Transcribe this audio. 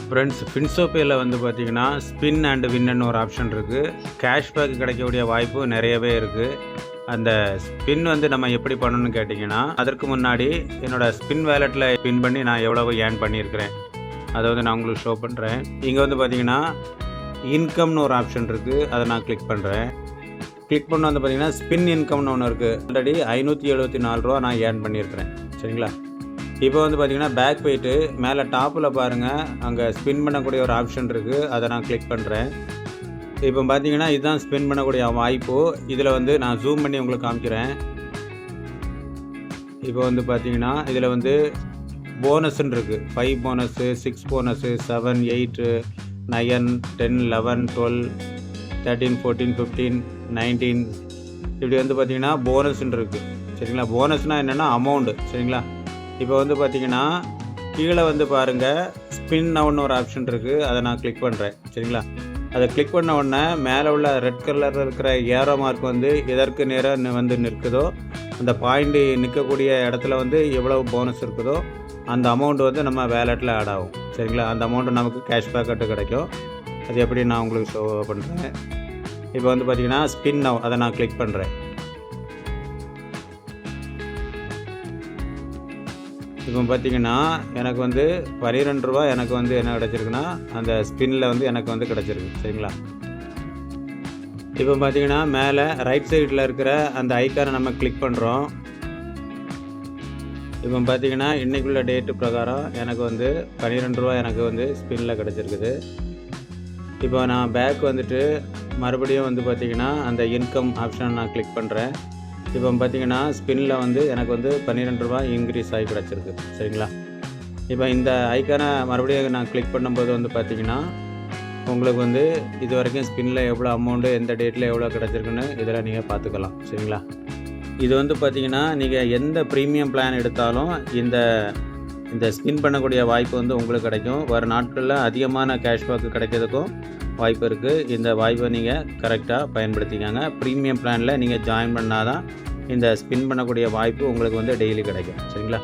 Friends, ஃபின்சோபேயில் வந்து பார்த்தீங்கன்னா spin and வின்னு ஒரு ஆப்ஷன் இருக்குது. கேஷ்பேக் கிடைக்கக்கூடிய வாய்ப்பு நிறையவே இருக்குது. அந்த ஸ்பின் வந்து நம்ம எப்படி பண்ணணும்னு கேட்டிங்கன்னா, அதற்கு முன்னாடி என்னோடய ஸ்பின் வேலெட்டில் ஸ்பின் பண்ணி நான் எவ்வளவு ஏர்ன் பண்ணியிருக்கிறேன் அதை வந்து நான் உங்களுக்கு ஷோ பண்ணுறேன். இங்கே வந்து பார்த்தீங்கன்னா இன்கம்னு ஒரு ஆப்ஷன் இருக்குது. அதை நான் கிளிக் பண்ணுறேன். கிளிக் பண்ண வந்து பார்த்தீங்கன்னா ஸ்பின் இன்கம்னு ஒன்று இருக்குது. ஆல்ரெடி 574 ரூபா நான் ஏர்ன் பண்ணியிருக்கிறேன். சரிங்களா? இப்போ வந்து பார்த்தீங்கன்னா பேக் போயிட்டு மேலே டாப்பில் பாருங்கள், அங்கே ஸ்பின் பண்ணக்கூடிய ஒரு ஆப்ஷன் இருக்குது. அதை நான் கிளிக் பண்ணுறேன். இப்போ பார்த்தீங்கன்னா இதுதான் ஸ்பின் பண்ணக்கூடிய வாய்ப்பு. இதில் வந்து நான் ஜூம் பண்ணி உங்களுக்கு காமிக்கிறேன். இப்போ வந்து பார்த்தீங்கன்னா இதில் வந்து போனஸ்ன்னு இருக்குது. 5 போனஸு, 6 போனஸு, 7, 8, 9, 10, 11, 12, 13, 14, 15, 19 இப்படி வந்து பார்த்தீங்கன்னா போனஸ்ன்னு இருக்குது. சரிங்களா? போனஸ்னால் என்னென்னா அமௌண்ட்டு. சரிங்களா? இப்போ வந்து பார்த்தீங்கன்னா கீழே வந்து பாருங்கள் ஸ்பின் நவுன்னு ஒரு ஆப்ஷன் இருக்குது. அதை நான் கிளிக் பண்ணுறேன். சரிங்களா? அதை கிளிக் பண்ண உடனே மேலே உள்ள ரெட் கலரில் இருக்கிற ஏரோ மார்க் வந்து எதற்கு நேராக வந்து நிற்குதோ, அந்த பாயிண்ட்டு நிற்கக்கூடிய இடத்துல வந்து எவ்வளவு போனஸ் இருக்குதோ அந்த அமௌண்ட்டு வந்து நம்ம வேலெட்டில் ஆட் ஆகும். சரிங்களா? அந்த அமௌண்ட்டு நமக்கு கேஷ்பேக்கட்டு கிடைக்கும். அது எப்படி நான் உங்களுக்கு ஷோ பண்ணுறேன். இப்போ வந்து பார்த்தீங்கன்னா ஸ்பின் நவ் அதை நான் கிளிக் பண்ணுறேன். இப்போ பார்த்தீங்கன்னா எனக்கு வந்து 12 ரூபா எனக்கு வந்து என்ன கிடச்சிருக்குன்னா அந்த ஸ்பின்னில் வந்து எனக்கு வந்து கிடச்சிருக்கு. சரிங்களா? இப்போ பார்த்தீங்கன்னா மேலே ரைட் சைடில் இருக்கிற அந்த ஐக்கானை நம்ம கிளிக் பண்ணுறோம். இப்போ பார்த்தீங்கன்னா இன்றைக்குள்ள டேட்டு பிரகாரம் எனக்கு வந்து 12 ரூபா எனக்கு வந்து ஸ்பின்னில் கிடச்சிருக்குது. இப்போ நான் பேக் வந்துட்டு மறுபடியும் வந்து பார்த்திங்கன்னா அந்த இன்கம் ஆப்ஷனை நான் கிளிக் பண்ணுறேன். இப்போ பார்த்திங்கன்னா ஸ்பின்னில் வந்து எனக்கு வந்து 12 ரூபா இன்க்ரீஸ் ஆகி கிடச்சிருக்கு. சரிங்களா? இப்போ இந்த ஐக்கானை மறுபடியும் நான் கிளிக் பண்ணும்போது வந்து பார்த்திங்கன்னா உங்களுக்கு வந்து இது வரைக்கும் ஸ்பின்னில் எவ்வளோ அமௌண்ட்டு எந்த டேட்டில் எவ்வளோ கிடச்சிருக்குன்னு இதில் நீங்கள் பார்த்துக்கலாம். சரிங்களா? இது வந்து பார்த்திங்கன்னா நீங்கள் எந்த ப்ரீமியம் பிளான் எடுத்தாலும் இந்த ஸ்பின் பண்ணக்கூடிய வாய்ப்பு வந்து உங்களுக்கு கிடைக்கும். வர நாட்களில் அதிகமான கேஷ்பேக் கிடைக்கிறதுக்கும் வாய்ப்பு இருக்குது. இந்த வாய்ப்பை நீங்கள் கரெக்டாக பயன்படுத்திக்கங்க. ப்ரீமியம் பிளானில் நீங்கள் ஜாயின் பண்ணால் தான் இந்த ஸ்பின் பண்ணக்கூடிய வாய்ப்பு உங்களுக்கு வந்து டெய்லி கிடைக்கும். சரிங்களா?